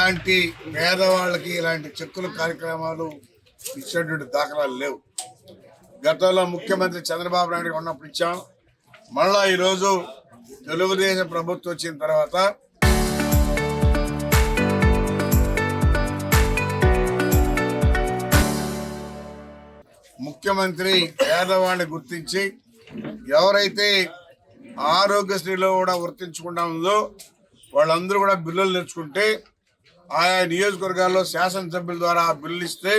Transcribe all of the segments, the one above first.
ఇలాంటి పేదవాళ్ళకి ఇలాంటి చెక్కుల కార్యక్రమాలు ఇచ్చేటువంటి దాఖలాలు లేవు. గతంలో ముఖ్యమంత్రి చంద్రబాబు నాయుడు ఉన్నప్పుడు ఇచ్చాం. మళ్ళా ఈరోజు తెలుగుదేశం ప్రభుత్వం వచ్చిన తర్వాత ముఖ్యమంత్రి పేదవాళ్ళని గుర్తించి ఎవరైతే ఆరోగ్యశ్రీలో కూడా వర్తించకుండా ఉందో వాళ్ళందరూ కూడా బిల్లులు తెచ్చుకుంటే ఆయా నియోజకవర్గాల్లో శాసనసభ్యుల ద్వారా ఆ బిల్లు ఇస్తే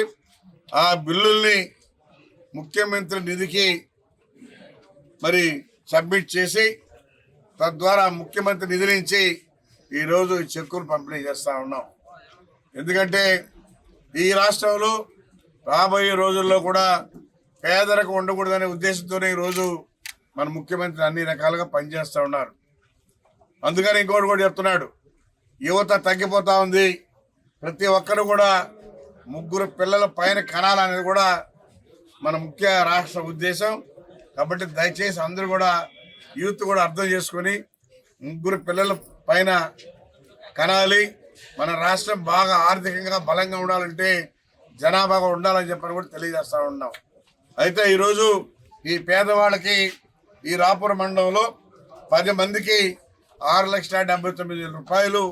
ఆ బిల్లుల్ని ముఖ్యమంత్రి నిధికి మరి సబ్మిట్ చేసి తద్వారా ముఖ్యమంత్రి నిధి నుంచి ఈరోజు చెక్కులు పంపిణీ చేస్తూ ఉన్నాం. ఎందుకంటే ఈ రాష్ట్రంలో రాబోయే రోజుల్లో కూడా పేదరికం ఉండకూడదనే ఉద్దేశంతోనే ఈరోజు మన ముఖ్యమంత్రి అన్ని రకాలుగా పనిచేస్తూ ఉన్నారు. అందుకని ఇంకోటి కూడా చెప్తున్నాడు, యువత తగ్గిపోతా ఉంది, ప్రతి ఒక్కరు కూడా 3 పిల్లల పైన కనాలనేది కూడా మన ముఖ్య రాష్ట్ర ఉద్దేశం. కాబట్టి దయచేసి అందరూ కూడా యూత్ కూడా అర్థం చేసుకొని 3 పిల్లల పైన కనాలి. మన రాష్ట్రం బాగా ఆర్థికంగా బలంగా ఉండాలంటే జనాభాగా ఉండాలని చెప్పని కూడా తెలియజేస్తూ ఉన్నాం. అయితే ఈరోజు ఈ పేదవాళ్ళకి ఈ రాపూర్ మండలంలో 10 మందికి 6,79,000 రూపాయలు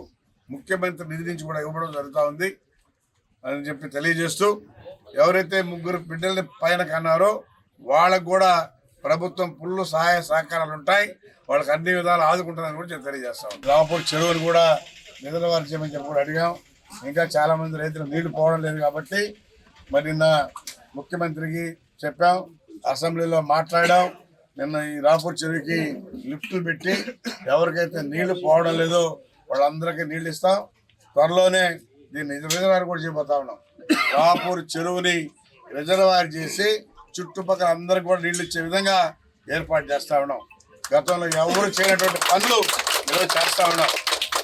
ముఖ్యమంత్రి నిధి నుంచి కూడా ఇవ్వడం జరుగుతూ ఉంది అని చెప్పి తెలియజేస్తూ, ఎవరైతే 3 బిడ్డల్ని పైన కన్నారో వాళ్ళకు కూడా ప్రభుత్వం ఫుల్ సహాయ సహకారాలు ఉంటాయి, వాళ్ళకి అన్ని విధాలు ఆదుకుంటుందని కూడా తెలియజేస్తాం. రాపూర్ చెరువుని కూడా నిధుల వారి చేయమని చెప్పి కూడా అడిగాం. ఇంకా చాలా మంది రైతులు నీళ్లు పోవడం లేదు కాబట్టి మరి నిన్న ముఖ్యమంత్రికి చెప్పాం, అసెంబ్లీలో మాట్లాడాం. నిన్న ఈ రాపూర్ చెరువుకి లిఫ్టులు పెట్టి ఎవరికైతే నీళ్లు పోవడం లేదో వాళ్ళందరికీ నీళ్లు ఇస్తాం. త్వరలోనే దీన్ని రిజర్వాయర్ కూడా చేయబోతా ఉన్నాం. రాపూర్ చెరువుని రిజర్వాయర్ చేసి చుట్టుపక్కల అందరికి కూడా నీళ్లు ఇచ్చే విధంగా ఏర్పాటు చేస్తా ఉన్నాం. గతంలో ఎవరు చేయనటువంటి పనులు ఈరోజు చేస్తా ఉన్నాం.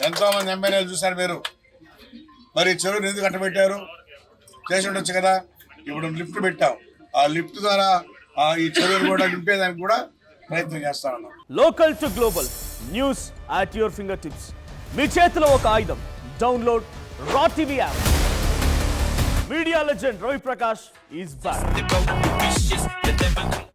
ఎంతోమంది ఎమ్మెల్యేలు చూశారు మీరు. మరి చెరువుని ఎందుకు కట్టబెట్టారు? చేసి ఉండొచ్చు కదా. ఇప్పుడు లిఫ్ట్ పెట్టాం, ఆ లిఫ్ట్ ద్వారా ఈ చెరువును కూడా నింపేదానికి కూడా ప్రయత్నం చేస్తా ఉన్నాం. Local to global news at your fingertips. మీ చేతిలో ఒక ఆయుధం. Download Raw TV app. Media legend Ravi Prakash is back.